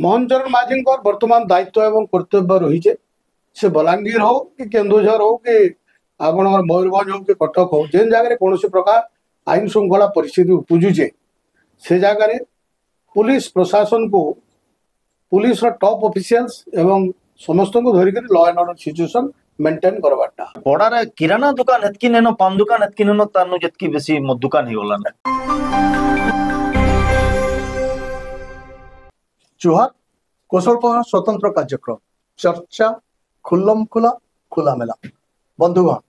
मोहन चरण माझी बर्तमान दायित्व एवं कर्तव्य रही से बलांगीर हो कि केन्दुझर हो कि आपण मयूरभंज हो कि कटक हो जेन जगह कौन प्रकार आईन श्रृंखला परिस्थिति उपजुचे से जगह पुलिस प्रशासन को पुलिस टॉप ऑफिशियल्स एवं समस्त को धरिक law and order situation maintain करवाटा पड़ारे किराना दुकान हेतकी नेनो पान दुकान हेतकी नेनो तानु जतकी बेसी मद दुकान ही गला ने जोहार कौशल स्वतंत्र कार्यक्रम चर्चा खुल्लम खुला खुला मेला बंधुगण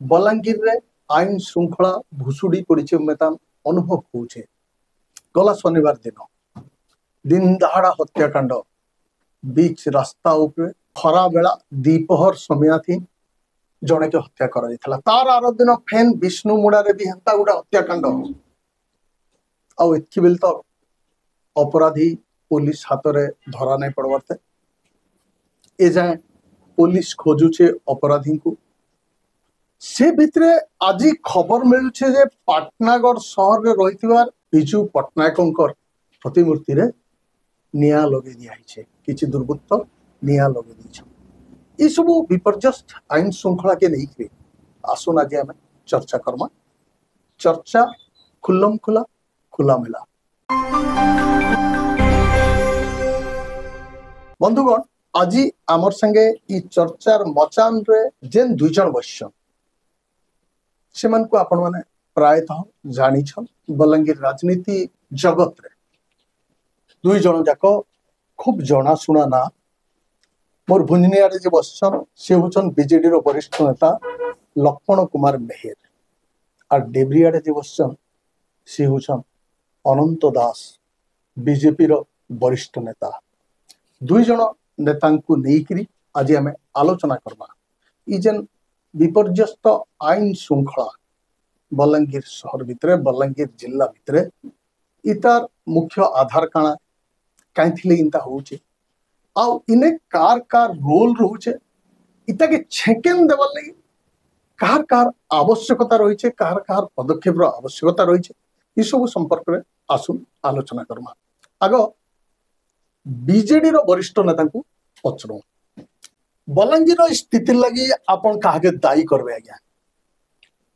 बलांगीर रे आईन श्रृंखला भुसुड़ी पड़ी मेतान अनुभव होचे गला शनिवार दिन दहाड़ा हत्याकांड बीच रास्ता ऊपर खरा बेला दीपहर समय थी जड़े के हत्या करा तार आर दिन फेन विष्णु मुड़ारे भी हेन्ता गोटे हत्याकांड आउ बेल तो अपराधी पुलिस हाथ में धरा नहीं पड़वार ए जाए पुलिस खोजुचे अपराधी को से भितरे आज खबर मिलुचे जे पाटनागढ़ शहर में रही विजु पट्टनायक प्रतिमूर्ति रे निया लगे दिखाई किसी दुर्वृत्त निया लगे दी ये सब विपर्यस्त आईन श्रृंखला के नहीं आसुन आज आम चर्चा करमा चर्चा खुल्लम खुला खुला मेला बंधुगण आज आमर संगे ई चर्चार मचान रे जेन दुई जन बसन से आपण मैंने प्रायतः जानी बलांगीर राजनीति जगत रे दुई जन जाक खूब जनाशुना ना मोर भुंजनिया जे बसन से होचन बीजेडी रो वरिष्ठ नेता लक्ष्मण कुमार मेहर और डेब्रिया जे बसन से होचन अनंत दास बीजेपी रो वरिष्ठ नेता दुई जन नेता को लेकर आज आम आलोचना करवा जेन विपर्यस्त आईन श्रृंखला बलांगीर शहर भितर बलांगीर जिला भितर इतार मुख्य आधार काना कहीं इंता होचे आउ इने कार रोल रोचे इता के छेकेन देवार लगी कार आवश्यकता रही कार पदक्षेप आवश्यकता रही ये सब संपर्क में आसुन आलोचना करमा आग बीजेडी रो वरिष्ठ नेता को पचरू बलांगीर स्थिति लगी आपन काहे दायी करबे आज्ञा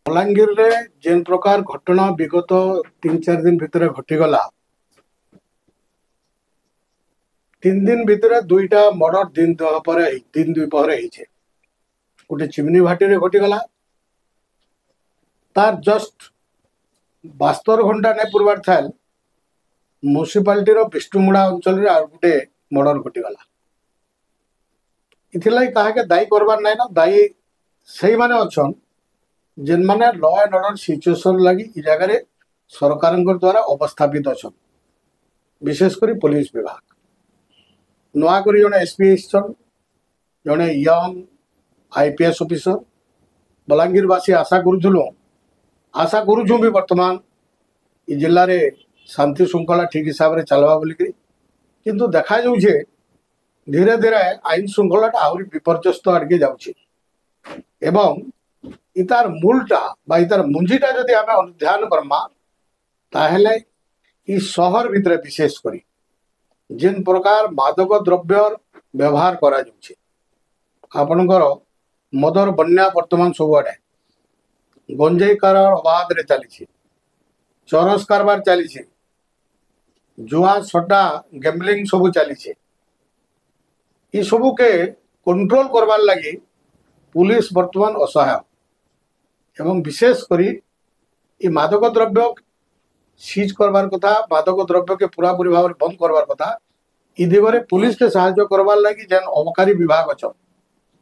बलांगीर रे जेन प्रकार घटना विगत 3-4 दिन भितर घटीगला 3 दिन भितर दुईटा मर्डर दिन दुपहर गोटे चिमनी भाटी रे घटीगला तार जस्ट 72 घंटा नहीं पूर्वार था म्यूनिसिपालिटी रो विष्णुमुड़ा अंचल रे आर गोटे मर्डर घटीगला इथिलाई काहे दायी करबार नहीं ना दायी सही माने अच्छन जेन माने लॉ एंड ऑर्डर सिचुएशन लगी इ जगह रे सरकार द्वारा अवस्थापित अच्छन विशेषकर पुलिस विभाग नुआ करी जने एसपी जने यंग आईपीएस ऑफिसर बलांगीरवासी आशा करूँ भी वर्तमान इ जिले रे शांति श्रृंखला ठीक हिसाब से चलवा बोलिकी किंतु देखा जाऊे धीरे धीरे आईन श्रृंखला आहरी विपर्यस्त आड़के जाऊे इतार मूलटा इतार मुंजीटा जदि आम अनुध्यान करमा ताहेले इ शहर भितर विशेषकर जेन प्रकार मादक द्रव्य व्यवहार करा जाउछे आपणकर मदर बन्या वर्तमान सबुआडे गंजेई कारबार अबाध रे चली चरस कारबार चली जुआ सट्टा गैम्बलिंग सब चली ये सब के कंट्रोल करवार लगी पुलिस वर्तमान असहाय एवं विशेषकर ये मादक द्रव्य सीज करवार कथा मादक द्रव्य के पूरा पूरी भाव बंद करवार कथा इ दिगरे पुलिस के साहाय्य करवार लगी जेन अबकारी विभाग अच्छ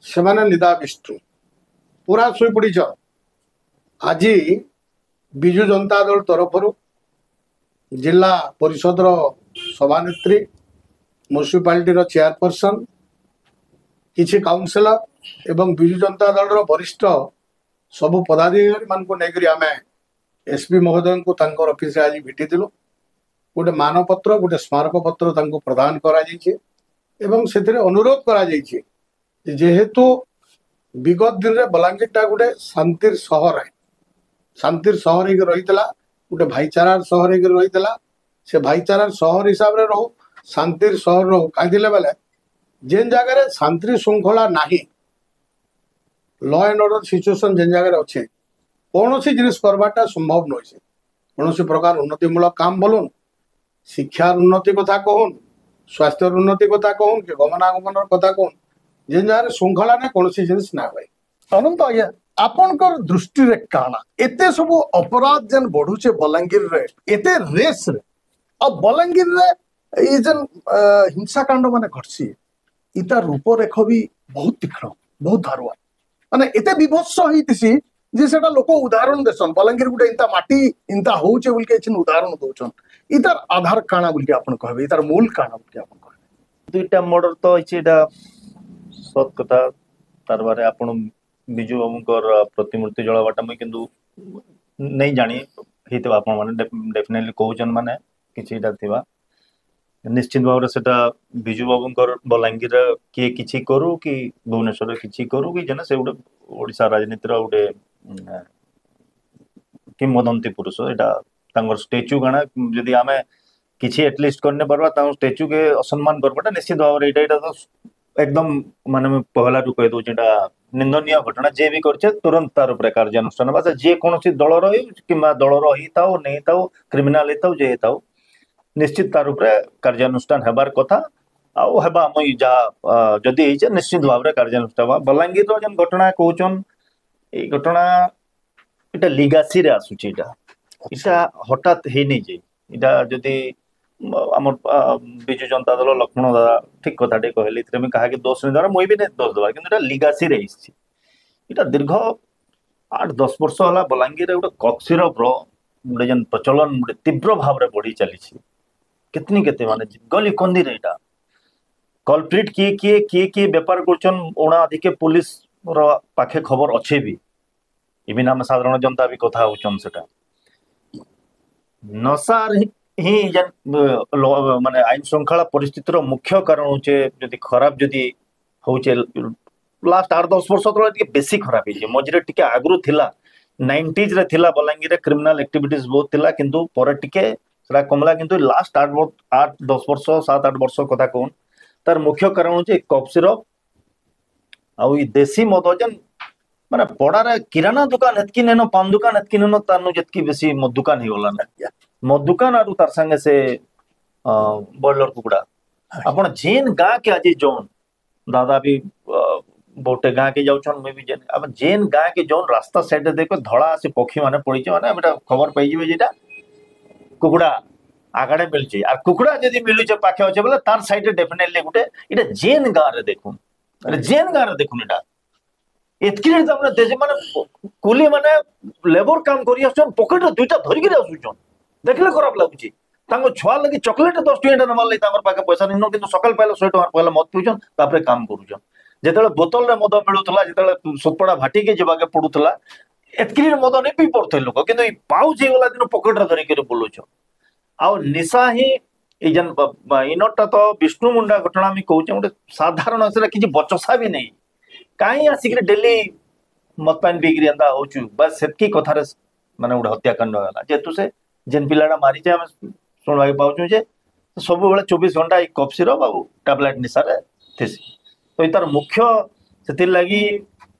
से माने निदा विष्णु पूरा शुई पड़ी आज विजु जनता दल तरफ जिला परिषद सभानेत्री म्यूनिसिपालिटी चेयरपर्सन किसी काउंसिलर एवं विजु जनता दल वरिष्ठ सबु पदाधिकारी मान को लेकर आम एसपी महोदय को ऑफिस आज भेटिलु गोटे मानपत्र गोटे स्मारक पत्र प्रदान कर अनुरोध कर जेहेतु विगत दिन में बलांगीरटा गोटे शांतिर सहर है शांतिर सहर रही गोटे भाईचारार सहर रही से भाईचारार सहर हिसाब से रहू शांतिर सहर कहीदेले बेले जेन जगह शांति श्रृंखला नाही लॉ एंड ऑर्डर सिचुएशन जेन जगह अच्छे कौन सी जिनिस करवाटा संभव नुहे से कौन प्रकार उन्नतिमूलक काम बोलून शिक्षार उन्नति कथा कहून स्वास्थ्य उन्नति कथा कहून कि गमनागमन कथा कहून जेन जगह श्रृंखला ने कौन सी जिनिस ना भाई अनंत आज्ञा आपनकर दृष्टि रे काना एते सब अपराध जेन बढ़ुचे बलांगीर रे एते रेस रे अब बलांगीर रे ये जेन हिंसाकांड माने घटसी इता रूपरेख भी बहुत तीक्ष्ण बहुत धारुआ माने एते विभत्स होईतिसी जे सेटा लोक उदाहरण देसन बलांगीर गुटे इंता माटी इंता होउचे बोल के छिन उदाहरण दोचन इतार आधार काना बोल के आपन कहबे इतार मूल काना बोल के आपन कहबे दुईटा मर्डर तो इटा सत कथा तार बारे आपण बिजू बाबूंकर प्रतिमूर्ति जळावाटा मैं किंतु नहीं जानी हेतु आपण माने डेफिनेटली कहउचन माने किछिटा थिबा निश्चित भाव सेटा बिजू बाबूंकर बलांगीर किए किछि करू कि भुवनेश्वर किछि करू कि जने से गोटे ओडिशा राजनीतिर गोटे किंवदंती पुरुष एटा तांगर स्टेच्यू गाना जदि आमे किछि एटलिस्ट करने परबा तांगर स्टेच्यू के असम्मान करबाटा निश्चित भाव एटा तो एकदम माने पहला रु कह दो जेटा निंदनीय घटना जे भी करछे तुरंत तार ऊपर कार्यानुष्ठान बा जे कोनोसी दल रही किंबा दल रही ताओ नहीं ताओ क्रिमिनल हेताओ जे हेताओ निश्चित तार ऊपर कार्यानुष्ठान हेबार कथा आउ हेबा मई जा जदि हेचे निश्चित भाव रे कार्यानुष्ठान बलांगीर रो जन घटना कहउचन ए घटना इटा लिगासी रे आसुची इटा हठात हे नहीं जे इटा जदि आम विजु जनता दल लक्ष्मण दादा ठीक कथा कहले मैं कहा दोष नहीं देवा मुई भी नहीं दोष देवा कि लिगासी रे इटा दीर्घ 8-10 वर्ष है बलांगीर गोटे कफ सिरप रोटे जेन प्रचलन गोटे तीव्र भाव में बढ़ी चली कितनी केते माने गली कंदी रे इटा कल्प्रिट किए किए किए किए व्यापार करछन ओणा अधिके पुलिस रो पाखे खबर अच्छे भी इबिन आम साधारण जनता भी कथा होचन सेटा नसार ही जन माने आईन श्रृंखला परिस्थितिर मुख्य कारण होचे जदि खराब जदि होचे लास्ट 8-10 वर्ष तले बेसी खराब है मझे टिके आगु थिला 90s रे थिला बलांगीर क्रिमिनल एक्टिविटीज बहुत थिला किंतु पर टिके सेटा कमला किंतु लास्ट 8-10 वर्ष 7-8 वर्ष कथा कहून तार मुख्य कारण होचे कफ सिरप आउ देसी मद जन माने पड़ारे किराना दुकान हेतकी नेनो पान दुकान हेतकी नेनो तानु जतकी बेसी मद दुकान ही होला ना मद दुकान आरु तार संगे से बॉयलर कुकुड़ा आपण जेन गाँ के आज जोन दादा भी बहुटे गाँ के जाउछन मैं भी जेन अब जेन गाँ के जोन रास्ता साइड देखो धड़ा से पक्षी माने पड़ी माने एटा खबर पाई जिवे जेटा कुकुड़ा आगाड़े मिलछे आ कुकुड़ा जदी मिलुछे पाखे होचे बोले तार साइड डेफिनेटली गुटे इटा जेन गाँ रे देखुन अरे जेन गाँ रे देखुन इटा एतकी तमने देश माने कुली माने लेबर काम करी आछन पॉकेट रे दुईटा धरि के आछुछन देखले खराब लागुची तांको छुआ लगी चॉकलेट 10 टका नमार लई तांकर पाके पैसा नहीं किंतु सकाल पहले 100 टका पहले मत पिउछन तापरे काम करूछन जेतले बोतल रे मद मिलुतला जेतले सुतपड़ा भाटी के जेबाके पडुतला एतकी मद नहीं पी पड़थे लोक किंतु पाउच हे वाला दिन पॉकेट रे धरि के बोलुछन आ निशा ही ए जन इनटा तो विष्णु मुंडा घटना मी कहूचे गोटे साधारण से किछि बचसा भी नहीं काई आसिक डेली मत पान बिक्री एंदा होचु बस सेतकी कथा रे माने गोटे हत्याकांड होला जेतु से जेन पिलाडा मारी जे हम सुनवाई पाउछु जे सब बेले 24 घंटा एक कफ सिरप आ टैबलेट निशा रे थेसी तो इतार मुख्य सेतिर लागि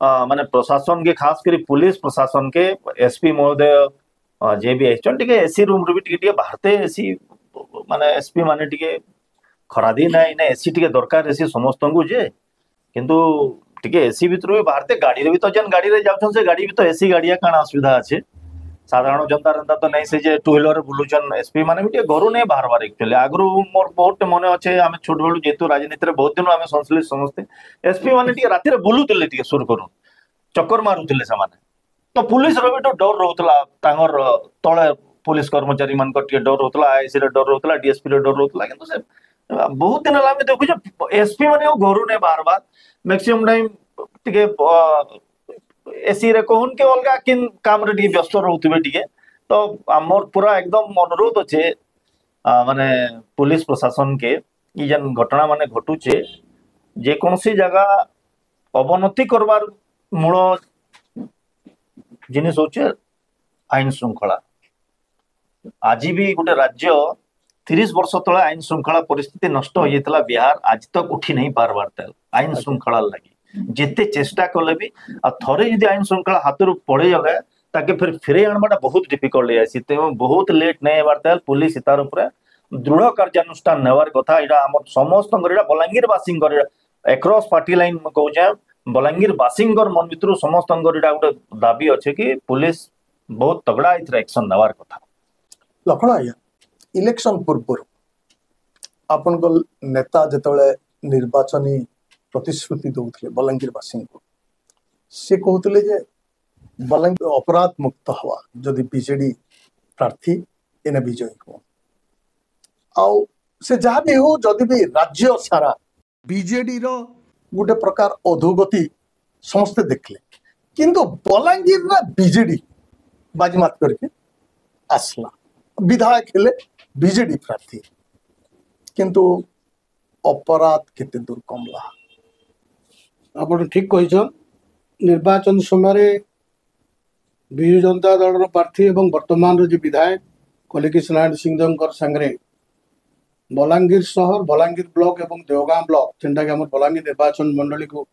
माने प्रशासन के खास करी पुलिस प्रशासन के एसपी महोदय जे भी एचन टिके एसी रूम रे भी टिके बाहरते एसी माने एसपी माने टिके खरा दिन नै नै एसी टिके दरकार एसी समस्त को जे किंतु टिके एसी भितर भी बाहरते गाड़ी रे भी तो जन गाड़ी रे जाउछन से गाड़ी भी तो एसी गाड़िया काना असुविधा আছে साधारण जनता रंता तो नहीं से जे टू व्हीलर बुलुचन एसपी माने भी घरू नहीं बाहर एक्चुअली आगु मोर बहुत मन अच्छे आम छोट बेलू जेतु राजनीति रे बहुत दिन आम संश्लिष्ट समस्ते एसपी माने टिके राति रे बुलुतले टिके सुर करू चक्कर मारुतले से माने तो पुलिस रो भी तो डर रहउतला तांगर तळे पुलिस कर्मचारी मान को टिके डर रहउतला आईसी रे डर रहउतला डीएसपी रे डर रहउतला किंतु से बहुत दिन आम देखु जे एसपी माने घरू नहीं बाहर बात मैक्सिमम टाइम टिके एसी रे कहून के अलगा किन काम रे व्यस्त रहउतबे टिके तो हमर पूरा एकदम अनुरोध अच्छे माने पुलिस प्रशासन के ई जन घटना माने घटुचे जे कोनसी जगह अवनति करबार मूल जिनिस होचे आईन श्रृंखला आज भी गोटे राज्य 30 वर्ष तले आईन श्रृंखला परिस्थिति नष्ट हो जाता बिहार आज तक उठी नहीं पारबार तेल आईन श्रृंखला लगी जिते चेष्टा कले भी आ थरे यदि आईन श्रृंखला हाथ पड़े गए ताके फिर फेरे आनबाटा बहुत डिफिकल्ट है तेणु बहुत लेट नहीं हेबार तेल पुलिस तार ऊपर दृढ़ कार्यानुष्ठान नेवार कथा एटा हमर समस्त बलांगीर बासी एक्रॉस पार्टी लाइन कहूचे बलांगीर बासी मन भर समस्त गोटे दाबी अच्छे कि पुलिस बहुत तगड़ा एक्शन नेवार कथा लखन आज्ञा इलेक्शन पूर्व आपण नेता जिते निर्वाचनी प्रतिश्रुति दौले बलांगीरवासी को सी कहते जे बलांगीर अपराध मुक्त हवा जदि बीजेडी प्रार्थी एने विजयी हो आउ से जहाँ भी हो जदि भी राज्य सारा बीजेडी रो गोटे प्रकार अधोगति समस्ते देखले किंतु बलांगीर रा बीजेडी बाजीमात करके आसला विधायक हेले बीजेडी प्रार्थी किंतु अपराध केते दूर कमला आपण ठीक कहिछन निर्वाचन समय विजु जनता दल प्रार्थी एवं वर्तमान जो विधायक कलिकेश नारायण सिंह संगे बलांगीर शहर बलांगीर ब्लॉक एवं देवगां ब्लॉक जेनटा कि बलांगीर निर्वाचन मंडली को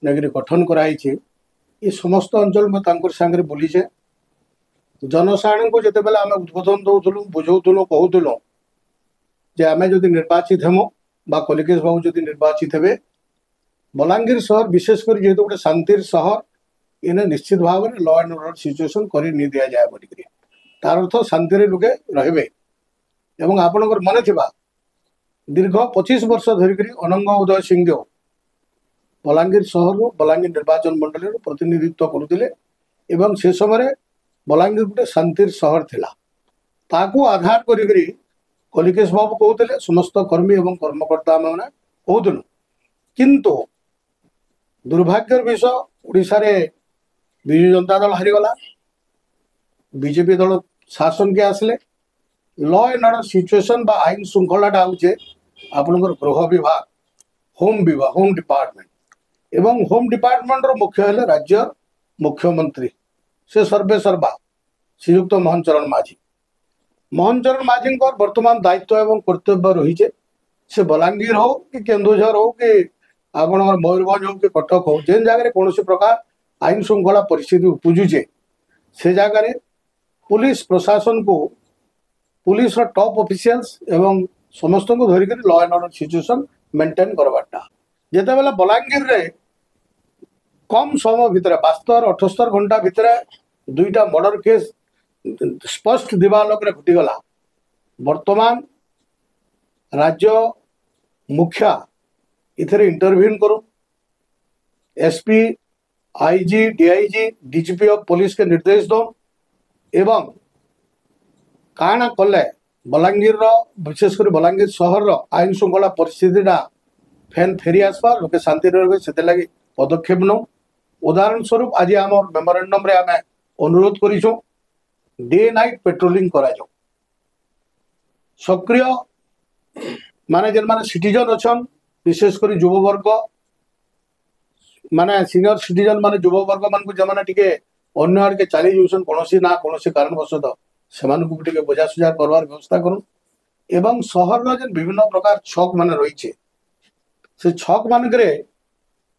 नेगिरी गठन कराई ये समस्त अंचल में सांगे बुलीचे जनसाधारण को जिते बेले आम उद्बोधन दौलु बुझाऊलु कहूलु जे आम जदि निर्वाचित हेमु बा कलिकेश बाबू जदि निर्वाचित हे बलांगीर शहर विशेषकर जेहेतु गोटे शांतिर शहर इन्हें निश्चित भाव में लॉ एंड ऑर्डर सिचुएशन कर नहीं दि जाए बोलिक तार अर्थ शांति लोके रे एवं आपणकर मन थिबा दीर्घ 25 वर्ष धरिक अनंग उदय सिंह बलांगीर शहर बलांगीर निर्वाचन मंडल प्रतिनिधित्व करुले एवं से समय बलांगीर गोटे शांतिर शहर थिला ताकू आधार करी कलिकेश बाबू कहते समस्त कर्मी एवं कर्मकर्ता मैंने कहूलु किंतु दुर्भाग्यर विषय ओडिशा रे विजु जनता दल हारीगला बीजेपी दल शासन के आसले लॉ एंड ऑर्डर सिचुएशन बा आईन श्रृंखलाटा होचे आपनकर गृह विभाग होम डिपार्टमेंट एवं होम डिपार्टमेंट रो मुख्य है राज्य मुख्यमंत्री से सर्वे सर्वा श्रीयुक्त मोहन चरण माझी वर्तमान दायित्व एवं कर्तव्य रही से बलांगीर हो कि केन्दुझर हो कि आपण मयूरभंज हो कि कटक हो जेन जगह कौन प्रकार आईन श्रृंखला परिस्थिति उपजुचे से जगह पुलिस प्रशासन को पुलिस टॉप ऑफिशियल्स एवं समस्त को धरिक law and order situation maintain करवाटा जिते बेले बलांगीर रे कम समय भितर 72-78 घंटा भितर दुईटा मर्डर केस स्पष्ट दिवालोक रे घटीगला वर्तमान राज्य मुखिया इथरे इंटरव्यून करू SP IG DIG DGP of police के निर्देश दो एवं काना कले बलांगीर विशेषकर बलांगीर शहर आईन श्रृंखला परिस्थितिटा फेन फेरी आसवा लोके शांति रहे से लगी पदक्षेप नौ उदाहरण स्वरूप आज आम मेमोरेंडम रे आम अनुरोध करूँ डे नाइट पेट्रोलिंग करा जाओ सक्रिय माने जेन माने सिटीजन अच्छन विशेषकर युववर्ग माने सीनियर सिटीजन माने युववर्ग मान को जमाना टिके अन्य आड़ के चली जाऊन कौन ना कौन कारणवशत से बुझासुझा करवार व्यवस्था करूँ एवं सहर जेन विभिन्न प्रकार छक मान रही से छक मानक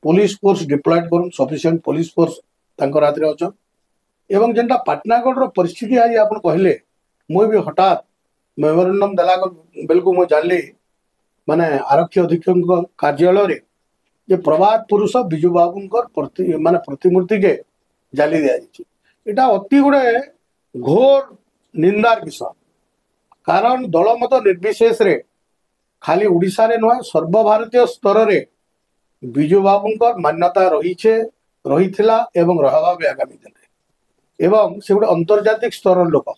पुलिस फोर्स डिप्लॉयड करूँ सफिशिएंट पुलिस फोर्स तांकर हाथ में अच्छा एवं जेनटा पाटनागढ़ परिस्थिति आज आप कहले मुझे भी हठात मेमोरेंडम देला बेलू मुझे जानली माने आरक्षी अधीक्षक कार्यालय जे प्रभात पुरुष विजु बाबू माने प्रतिमूर्ति के जाली दिया यहाँ अति गुड़े घोर निंदार विषय कारण दलमत निर्विशेष रे खाली उड़ीसा रे नुह सर्वभारतीय स्तर रे विजु बाबू मान्यता रही एवं रहबा भी आगामी दिन एवं से गोटे अंतर्जातिक स्तर लोक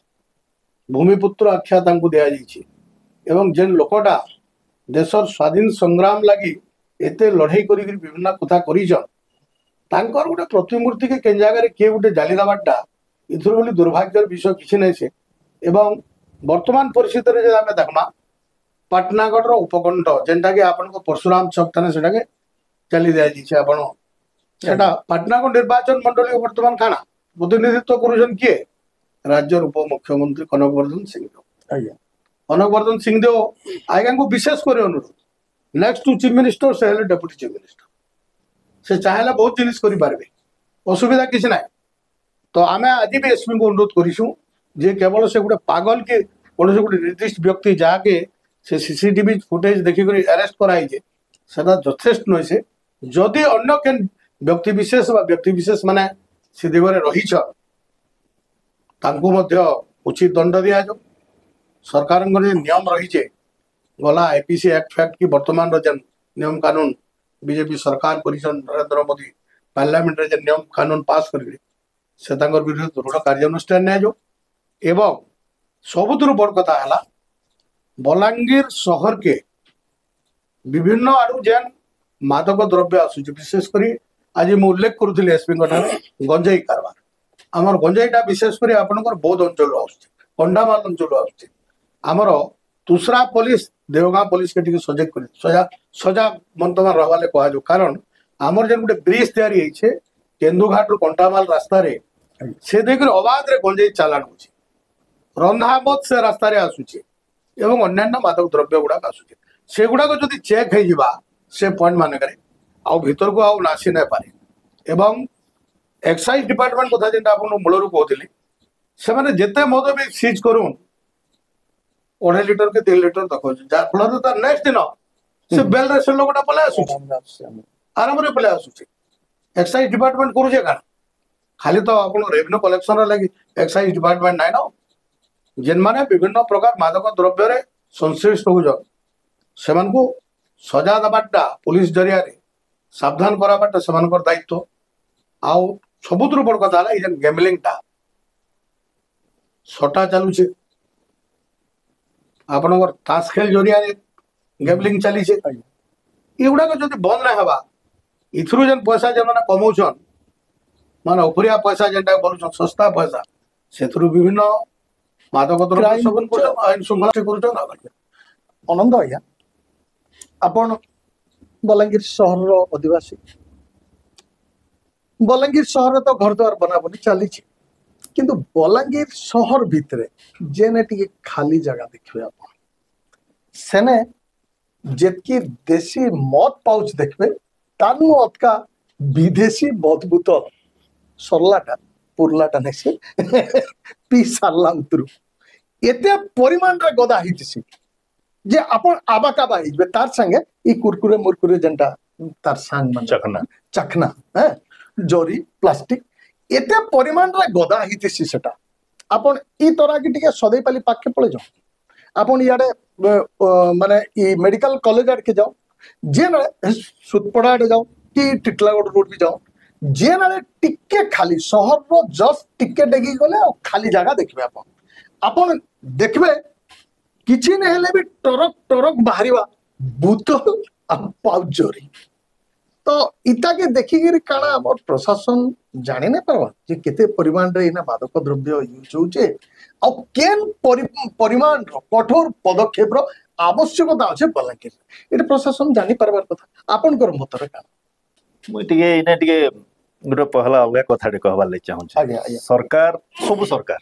भूमिपुत्र आख्या दि एवं जेन लोकटा देशर स्वाधीन संग्राम लगी एते लड़ाई करी विभिन्न कथा कर गोटे प्रतिमूर्ति के केन जगह किए गोटे जाली दबाटा इथर बोली दुर्भाग्यर विषय किसी नहीं से एवं वर्तमान परिस्थिति में आम देखना पाटनागढ़ उपकंठ जेनटा कि आपण परशुराम चौक थाने से चली दिया आपटा पाटनागढ़ निर्वाचन मंडली वर्तमान खाना प्रतिनिधित्व करुछन किए राज्य उप मुख्यमंत्री कनक वर्धन सिंह कनकवर्धन सिंहदेव आज्ञा को विशेष कर अनुरोध नेक्स्ट टू चीफ मिनिस्टर से हेले डेप्यूटी चीफ मिनिस्टर से चाहेला बहुत जिनिस करि पारबे असुविधा किसी ना तो आमे आज भी एसपी को अनुरोध करिसु जे केवल से गोटे पागल के कौन गोटे निर्दिष्ट व्यक्ति जाके से सीसीटीवी फुटेज देखिक अरेस्ट कराई सेटा यथेष्ट नुहे से जदि अन्य के व्यक्ति विशेष माने से दिगरे रहीछ तांको मध्य उचित दंड दिया जाओ सरकार नियम रही गला आईपीसी एक्ट फैक्ट की वर्तमान नियम कानून बीजेपी सरकार नरेंद्र मोदी पार्लियामेंट रे नियम कानून पास करेंगे से विरुद्ध दृढ़ कार्यानुष्ठान एवं सबुठ बड़ कथा है बलांगीर शहर के विभिन्न आड़ू जेन मादक द्रव्य आसूची विशेषकर आज मुझे उल्लेख करुली एसपी गंजेई कारबार आमर गंजेईटा विशेषकर आपंकर बौद्ध अंचल कंडामाल अंचल आमर तुसरा पुलिस देवगां पुलिस के सजग कर सजाग मंतमान रहा कह कारण आमर जेन गोटे ब्रिज तैयारी केन्दुघाट रु कंटामाल रास्ता से देखकर अबाध रे गंजेई चालान होची रंधामत से रास्ता रे आसुची एवं अन्यान्य मादक द्रव्य गुड़ाक आसुची से गुड़ाक जदि चेक हो से पॉइंट मानक आउ भीतर को आउ नासी नहीं पारे एवं एक्साइज डिपार्टमेंट कथा जेनटा आपन मूलरू कहते से माने जेते मद भी सीज करूँ 2.5 लिटर के 3 लिटर तक जार फल तार नेक्स्ट दिन से बेल रे से लोगटा पले आसुची आराम रे पले आसुची एक्साइज डिपार्टमेंट करूजे का खाली तो आप रेवेन्यू कलेक्शन लगी एक्साइज डिपार्टमेंट नाइन जेन माने विभिन्न प्रकार मादक द्रव्य रे संश्लिष्ट हो से सजा दबाटा पुलिस जरिया रे सावधान कराबाटा सेमानकर दायित्व आउ सबुठ बड़ कथा है गैम्बलिंग टा सटा चलुचे आपनकर ताश खेल जरिया रे गैम्बलिंग चली युवा जो बंद ना हवा इथरु जेन पैसा जेन मैंने कमाउछन माने उपरिया पैसा जेनटा बोलुछन सस्ता पैसा से विभिन्न मादक द्रव्य सेवन कर आईन श्रृंखला कर आनंद आज्ञा आपण बलांगीर सहर अधिवासी बलांगीर सहर तो घर द्वार बनाबनी चली किंतु बलांगीर सहर भितरे जेने टिके खाली जगह देखिए आप सेने जेतकी देशी मद पाउच देखबे तानु अतका विदेशी मद बोतल सरलाटा पुरलाटा नेसे पी सारला उतरु एते परिमाण रे गदा हितिसी जे आपण आबाकाबा हिजबे तार संगे ई कुरकुरे मुरकुरे जनता तार सांग मन चखना है जोरी प्लास्टिक एते परिमाण रे गदा हितिसी सेटा आपण ई तोरा की टिके सदै पाली पाके पळे जाओ आपण याडे माने ई मेडिकल कॉलेज आड़ के जाओ जे नाले सुतपड़ा आड़े जाओ कि टिटलागढ़ रोड भी जाओ जे नाले टिके खाली शहर रो जस्ट टिके डेगी गले खाली जगह देखबे आपण देखबे किछि ने हेले भी टरक टरक बाहरिवा बोतल आ पाउच जोरी तो इता के देखि गिर काना हमर प्रशासन जाने नै परवा जे केते परिमाण रे इना मादक द्रव्य यूज होचे आ केन परिमाण रो कठोर पदक्षेप रो आवश्यकता अछि बलांगीर एटा प्रशासन जानि परबार कथा आपन कर मत रे काना मुई टिके इने टिके गुरो पहला अलगा कथा रे कहबा ले चाहू आगे सरकार सब सरकार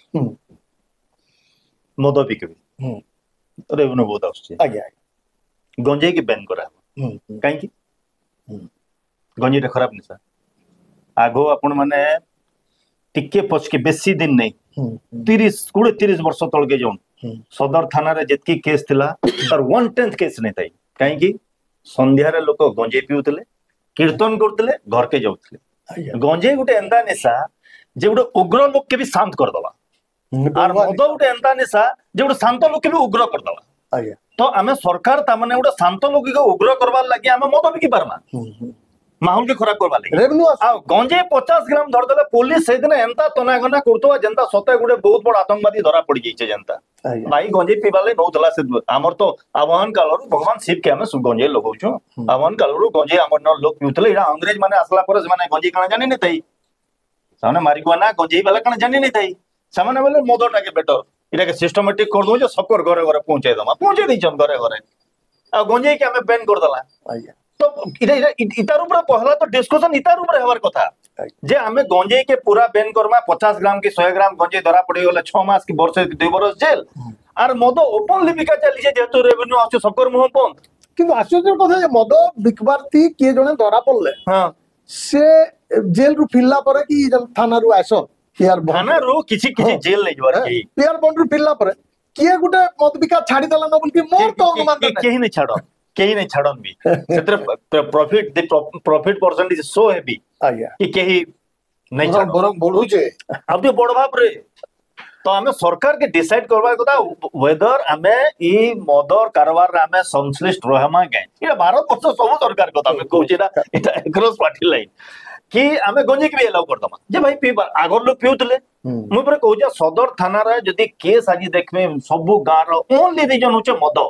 मद बिकबी रेवेन्यू बहुत आछे आगे गंजेई की बैन करा काई की गंजेई रे खराब निशा आगो आपण माने टिके पछके बेसी दिन नहीं 30 वर्ष तल के जोन सदर थाना रे जेतकी केस थिला तार 1/10 केस नहीं थाई काई की संध्या रे लोक गंजेई पिउतले कीर्तन करतले घर के जाउतले गंजेई गुटे एंदा निशा जे गुटे उग्र लोक के भी शांत कर दवा आर मद गुटे एंता निशा जे गुटे शांत लोक के भी उग्र कर दवा तो आमे सरकार ता माने गुटे शांत लोक के उग्र करबा लागि आमे मद बिकी पारमा माहौल के खराब करबा लागि रेवेन्यू आ गंजे 50 ग्राम धर देले पुलिस से दिन एंता तना गना करतो जनता सते गुटे बहुत बड़ आतंकवादी धरा पड़ जाइछे जनता भाई गंजे पीबाले नौतला से हमर तो आह्वान कालरु भगवान शिव के हमें गंजे लगाउछु आह्वान कालरु गंजे हमर न लोक पिउतले इरा अंग्रेज माने आसला पर माने गंजे काना जानि नै तई सामने मारिगुआना गंजे वाला काना जानि नै तई सामने वाले मदटा के बेटर इरा के सिस्टमैटिक कर दो जे सबकर घरे घरे पहुंचे दमा पहुंचे दै छन घरे घरे आ गंजे के हमें बैन कर दला तो इतार ऊपर पहला तो डिस्कशन इतार ऊपर हेबार कथा जे हमें गंजे के पूरा बैन करमा 50 ग्राम की 100 ग्राम गंजे धरा पड़ी गले 6 मास की वर्ष 2 बरस जेल আর মদ ওপেনলি বিকা চালিছে যেহেতু রেভিনিউ আছে সকর মুহ বন্ধ। কিন্তু আশ্চর্যের কথা যে মদ বিকবার তি কিଏ ଜଣେ ଧରା ପଡିଲେ হ্যাঁ ସେ জেল রু ফিরলা পরে কি থানারু আস পিয়ার থানারু কিছু কিছু জেল নেই যাবার কি পিয়ার বন্ড রু ফিরলা পরে কিଏ ଗୋଟେ মদ বিকা ছাড়ি দেলা না বলকি মোর তো অনুমান নাই কেহি নেই ছাড় কেহি নেই ছাড়ন বি সেতরে প্রফিট परसेंटेज सो हेवी আজ্ঞা कि केही नहीं छाड़ बरम बढ़ुचे अब तो बड़ भाव रे तो हमें सरकार के डिसाइड करबा कथा वेदर हमें ई मदर कारबार रे हमें संश्लिष्ट रहमा के ये भारत वर्ष सब सरकार कथा में कहूची ना एटा एक्रॉस पार्टी लाइन कि हमें गंजे के भी अलाउ कर दमा जे भाई पीबा आगर लोग पिउतले मुई पर कहूजा सदर थाना रे जदी केस आज देखमे सब गां रो ओनली रीजन होचे मद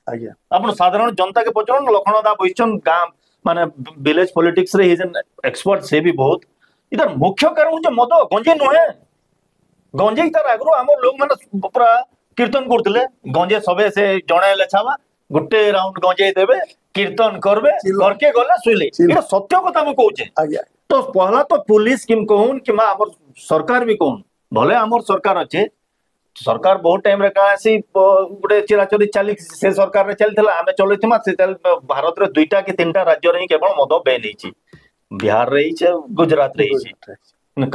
আজ্ঞা आपण साधारण जनता के पचरण लखनदा बहिचन गां माने विलेज पॉलिटिक्स रे इज एन एक्सपर्ट से भी बहुत इधर मुख्य कारण होचे मद गंजे नुहे गंजे तार आगरो हम लोग माने पूरा कीर्तन करतले गंजे सबे से जणे लेछावा गुटे राउंड गंजे देबे कीर्तन करबे करके गले सुइले ये सत्य कथा हम कहूचे আজ্ঞা तो पहला तो पुलिस किम कहून कि हमर सरकार भी कहून भले हमर सरकार अच्छे सरकार बहुत टाइम रे कासी गुटे चिराचरी चाली से सरकार रे चलथिला हमें चलैथिमा से चल भारत रे दुईटा कि तीनटा राज्य रे केवल मद बैन हिची बिहार रे हिचे गुजरात रे हिची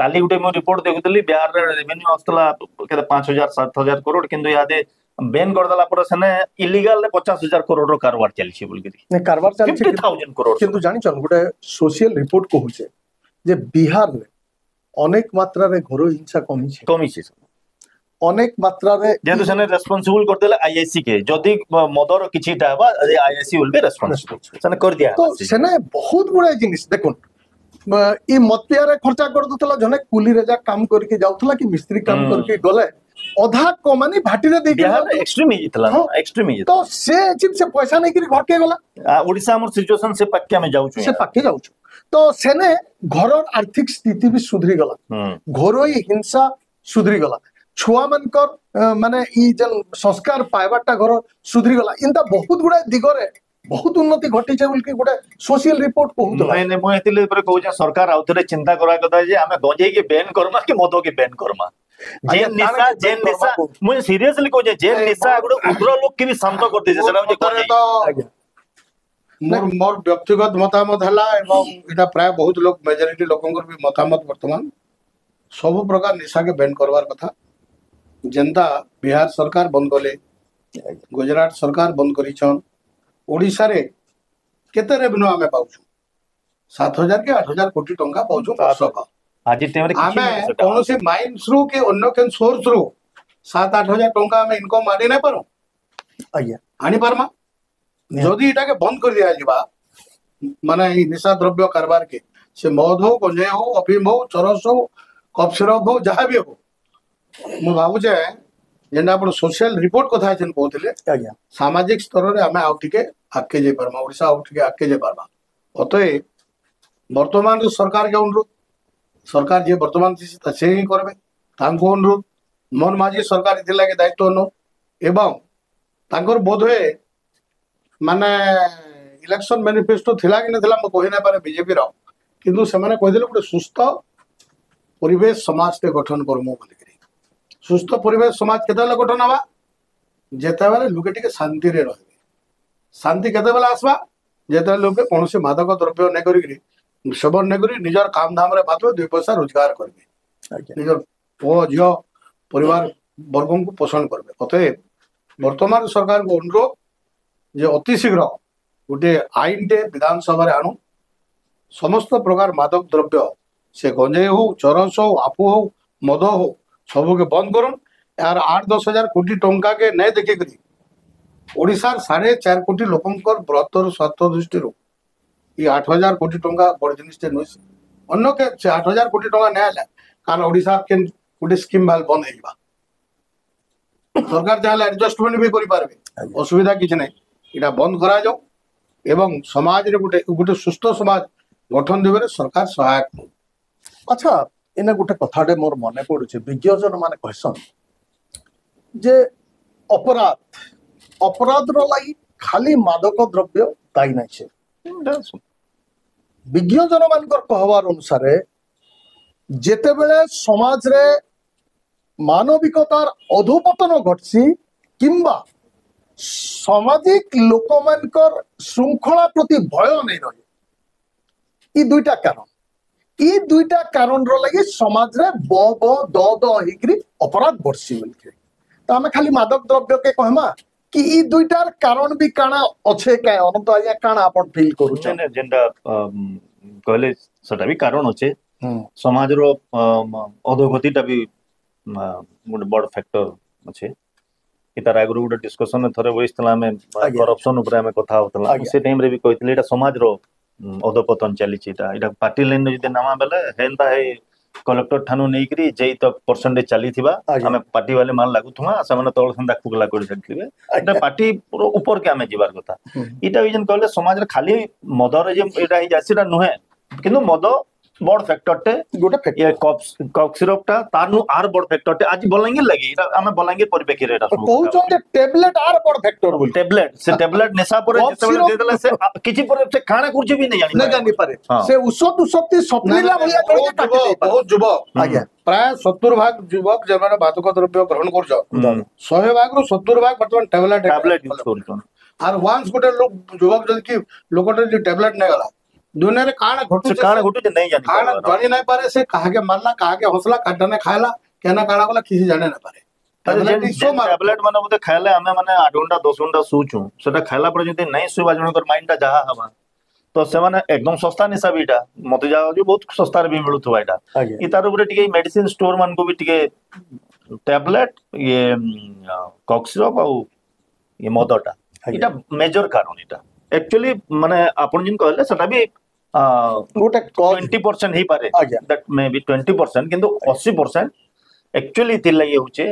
काली गुटे मो रिपोर्ट देखुतली बिहार रे रेवेन्यू आस्तला केते 5000 7000 करोड़ किंतु यादे बैन कर दला पर सने इलीगल रे 50000 करोड़ रो कारोबार चलछि बोलकि ने कारबार চালছে 50000 करोड़ কিন্তু জানিছন গোটে সোশিয়াল রিপোর্ট কহুছে যে বিহার রে অনেক মাত্রারে ঘর হিংসা কমিছে कमिछि অনেক মাত্রারে जेतु सने रेस्पोंसिबल कर देला आईआईसी के जदी मदर किछिटा बा आईआईसी विल बी रेस्पोंसिबल सने कर दिया তো সেনে বহুত গুড়াই জিনিস দেখুন ই মতপিয়ারে খরচা করে দতলা জনে কুলি রে যা কাম করকে যাউতলা কি মিস্ত্রি কাম করকে গলে অধা কমানি ভাটিরে দেই बिहार एक्सट्रीम ही जितला एक्सट्रीम ही তো সে চিপ সে পয়সা নাই করি ঘরকে গলা ओडिसा हमर सिचुएशन से पक्का में जाउछु সে পাকে যাউছ তো সেনে ঘরর আর্থিক স্থিতি বি সুধরি গলা ঘরোই হিংসা সুধরি গলা ছুয়া মানকর মানে ই যেন সংস্কার পাইবারটা ঘর সুধরি গলা ইনতা বহুত গুড়াই দিগরে बहुत उन्नति घटी छै बोलके गोटे सोशल रिपोर्ट कहूतला मैं मो एतिले पर कहूजा सरकार आउथरे चिंता करा कथा जे हमें गंजे के बैन करमा कि मदो के बैन करमा जेन निशा मुझे सीरियसली कहूजे जेन निशा गुडे उग्र लोग के भी शांत कर दे सेरा जे करे तो मोर व्यक्तिगत मतामत हला एवं इटा प्राय बहुत लोग मेजॉरिटी लोकंकर भी मतामत वर्तमान सब प्रकार निशा के बैन करवार कथा जनता बिहार सरकार बंद कले गुजरात सरकार बंद करिछन ओडिसा रे केते रेवेन्यू आमे पाउछु 7000 के 8000 कोटी टंका पाउछु वर्षक आज टाइम रे आमे कोनोसी माइंस रु के अन्य केन सोर्स रु 7-8000 टंका आमे इनकम आनी नै पारो आज्ञा आनी पारमा जदि इटा के बंद कर दिया जिबा माने ई निशा द्रव्य कारबार के से मद हो गंजे हो अफीम हो चरस हो कफ सिरप हो जहां भी हो मु भाबु जे जेना आपण सोशल रिपोर्ट कथा छन कहथिले आज्ञा सामाजिक स्तर रे हमें आउ टिके आके जे परमा ओडिसा आउ टिके आके जे परमा अतए वर्तमान जो सरकार के अनुरोध सरकार जे वर्तमान से ही करबे तांको अनुरोध मन माझी सरकार इथिला के दायित्व न एवं तांकर बोध है माने इलेक्शन मैनिफेस्टो थिला कि नथिला म कहि ना पारे बीजेपी रो किंतु से माने कहि देले गोटे सुस्थ परिवेश समाज के गठन करमु बोली सुस्थ परिवेश समाज केतेले गठन हवा जेते बेले लोके टिके शांति रे रहबे शांति केते बेले आसबा जेते लोके कोनोसी मादक द्रव्य नै करिकरी सेवन नै करी निजर काम धाम रे बातबे दुई पैसा रोजगार करबे निजर पो जियो परिवार वर्गों को पोषण करबे अतएव वर्तमान सरकार को अनुरोध जे अति शीघ्र गोटे आईन टे विधानसभा रे आणु समस्त प्रकार मादक द्रव्य से गंजे हो चरस हो आपु हो मद हो सब के बंद करूँ यार 8-10 हजार कोटी टंका के नहीं देखे करी ओडिशा 4.5 कोटी लोकंकर बृहत्तर स्वार्थ दृष्टि ये 8,000 कोटी टंका बड़ जिनिस नुह अन्न के 8,000 कोटी टंका नहीं आला कारण ओडिशा के गोटे स्कीम बाल बंद होगा सरकार चाहे एडजस्टमेंट भी करि पारबे असुविधा किछ नै इटा बंद करा जाओ एवं समाज रे गोटे गोटे सुस्थ समाज गठन देबे सरकार सहायक अच्छा एना गोटे कथाटे मोर मने पड़ुचे विज्ञजन माने कहसन जे अपराध अपराध रो लागि खाली मादक द्रव्य दायी नै छे विज्ञजन मानकर कहवार अनुसार जेते बेले समाज रे मानविकतार अधोपतन घटसी किंबा सामाजिक लोक मानकर श्रृंखला प्रति भय नहीं रहे। ई दुईटा कारण ई दुईटा कारण रो लगी समाज रे ब ब द द हिकरी अपराध बढ़सी बोलके तो हमें खाली मादक द्रव्य के कहमा कि ई दुईटार कारण भी काना अच्छे क्या अनंत आज्ञा काना अपन फील करू जेनटा कहले सेटा भी कारण अच्छे समाज रो अधोगतिटा भी गोटे बड़ फैक्टर अच्छे तार आगु गोटे डिस्कशन थरे बसला करप्शन उपरे आमे कथा होतला से टाइम रे भी कहथिले एटा समाज रो अधोपतन चली एटा पार्टी लाइन जदि नामा बेले हेंता है कलेक्टर ठानु नहीं करी जई तक परसेंटेज चली थिबा हमें पार्टी वाले मान लागु थुमा सामने तळ संदा खुगला कर सकथिबे एटा पार्टी ऊपर के हमें जीवार कथा इटा विजन कहले समाज रे खाली मदर जे एटा ही जासिरा नुहे किंतु मद बड़ फैक्टर टे गोटे ये कॉक सिरप टा तारनु आर बड़ फैक्टर टे आज बलांगीर लगी हमें बलांगीर परिप्रेक्षी रे एटा कहउछन टेबलेट आर बड़ फैक्टर बोल टेबलेट निशा पर जेतेबेले दे देला से किछि पर से काना कुछ भी नहीं जानि पारे से उसत उसक्ति सपनीला भलिया करके काटि दे बहुत युवक आज्ञा प्राय 70 भाग युवक जेमाने मादक द्रव्य ग्रहण कर जाओ 100 भाग रो 70 भाग वर्तमान टेबलेट यूज करछन और वांस गोटे लोग युवक जद की लोकटे जे टेबलेट नै गला दुनिया रे काना घटु जे नहीं जानि काना जानि नै पारे से कहा के मारला कहा के हौसला काटने खायला केना काना वाला किसी जाने नै पारे टेबलेट माने बोते खायले हमें माने 8 घंटा 10 घंटा सोचू सेटा खायला पर जदी नहीं सोवा जनकर माइंड ता जहा हवा तो से माने एकदम सस्ता निशा बीटा मते जा जो बहुत सस्ता रे भी मिलुथवा एटा ई तार ऊपर टिके मेडिसिन स्टोर मान को भी टिके टैबलेट ये कॉक सिरप और ये मदटा इटा मेजर कारण इटा एक्चुअली माने आपण जिन कहले सेटा भी गोटे 20% ही पारे दैट मे बी 20% किंतु 80% एक्चुअली थिला ये होचे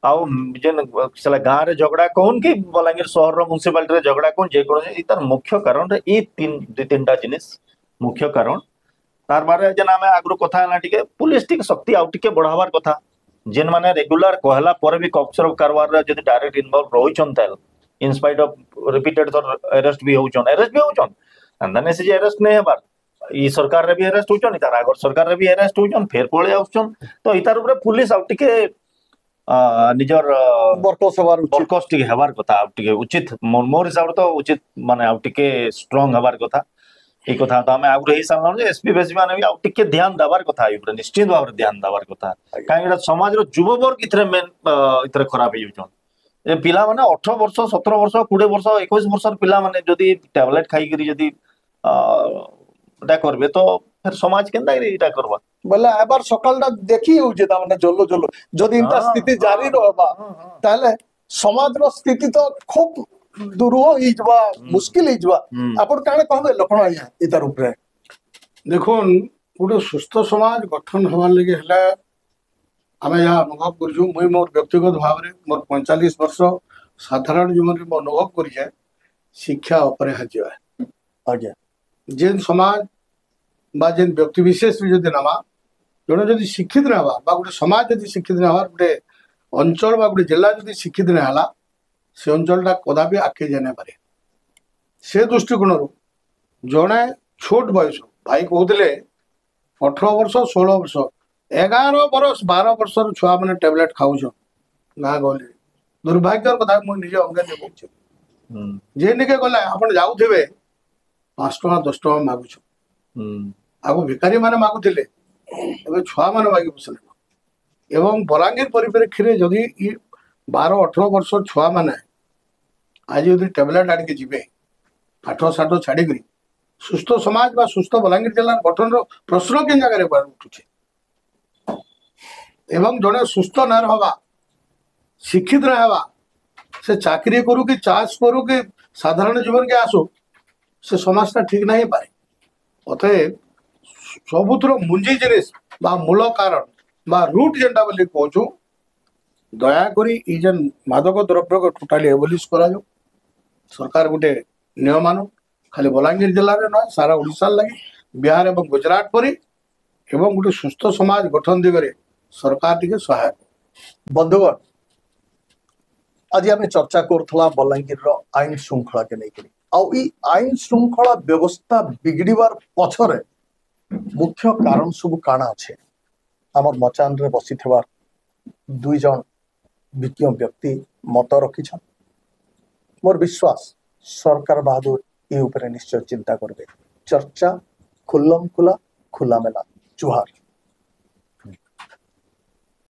आउ जेन सला गां रे झगड़ा कोन कि बलांगीर शहर रो म्युनिसिपालिटी रे झगड़ा कोन जे कोन इतार मुख्य कारण रे ई तीनटा जिनिस मुख्य कारण तार बारे जेन हमें आगरो कथा हला टिके पुलिस टिके शक्ति आउ टिके बढ़ावार कथा जेन माने रेगुलर कहला पर भी कॉक्सर कारवार रे जदी डायरेक्ट इन्वॉल्व रहिछन ताल in spite of repeated arrest भी होछन एंड देन से अरेस्ट नै हेबार ई सरकार रे भी अरेस्ट होछन इतार आगर सरकार रे भी अरेस्ट होछन फेर पळे आउछन तो इतार ऊपर पुलिस आउ टिके निजर वर्कस टिके हेबार कथा आउ टिके उचित मोर हिसाब तो उचित माने आउ टिके स्ट्रांग हेबार कथा ए कथा तो हमें आगु रही सामना जे एसपी बेसी माने भी आउ टिके ध्यान देबार कथा ई ऊपर निश्चित भाव ध्यान देबार कथा काहेकि समाज रो युवा वर्ग इतरे मेन इतरे खराब ही होछन ए पिला माने 18 वर्ष 17 वर्ष 20 वर्ष 21 वर्ष पिला माने जदी टैबलेट खाई करी जदी एटा करबे तो फिर समाज केनदा एटा करबा बोले एबार सकालटा देखि हो जे ता माने जल्लो जल्लो जदी इनता स्थिति जारी रहबा ताले समाज रो स्थिति तो खूब दुरूह ही जबा मुश्किल ही जबा आपण काने कहबे लखन आया इतार ऊपर देखोन गोटे सुस्थ समाज गठन हवार लगे हला आम यहाँ अनुभव करूँ मुई मोर व्यक्तिगत भाव में मोर 45 वर्ष साधारण जीवन में अनुभव कर शिक्षा अपरिहार्य है आज्ञा जेन समाज बा जेन व्यक्ति विशेष भी जदि नामा जड़े जदि शिक्षित ना गोटे समाज जदि शिक्षित ना गोटे अंचल बा गोटे जिला जदि शिक्षित ना से अंचलटा कदापि आगे जाने पारे से दृष्टिकोण जड़े छोट बयस भाई कहते 18 वर्ष 16 वर्ष 11 वर्ष 12 वर्ष छुआ मैंने टैबलेट खाऊन गाँ गहली दुर्भाग्यर कथा मुझे निजे अंगे कहूँ जे निके गला आप जाऊे 5 टका 10 टका मागुछ आगु भिकारी माने मागुले छुआ मैंने मागे बसले एवं बलांगीर परिप्रेक्षी में जदि 12-18 वर्ष छुआ मैंने आज यदि टैबलेट आड़के जी पाठ साठ छाड़ी सुस्थ समाज बा सुस्थ बलांगीर जिला गठन प्रश्न के जगह उठुचे एवं जड़े सुस्थ न रहा शिक्षित रहा से चाकरी करू कि चाष करू कि साधारण जीवन के आसू से समाजटा ठीक नहीं पाए अतएव सबुथर मुंजी जिनिस बा मूल कारण बा रूट जेनटा बोली कहूँ दयाकोरी ई जेन मादक द्रव्य को टोटाली एबोलिश करा जाऊ सरकार गोटे नियम आनु खाली बलांगीर जिले में ना सारा ओडिशा लगी बिहार एवं गुजरात परी एवं गोटे सुस्थ समाज गठन दिगरे सरकार टिके सहायक बंधुगण आज आम चर्चा करूला बलांगीर आईन श्रृंखला के नहीं आईन श्रृंखला व्यवस्था बिगड़बार पछरे मुख्य कारण सब काना अच्छे आमर मचान रे बसी दुई जन विज्ञ व्यक्ति मत रखिछन मोर विश्वास सरकार बहादुर ये ऊपर निश्चय चिंता करबे चर्चा खुल्लम खुला खुला मेला जुहार।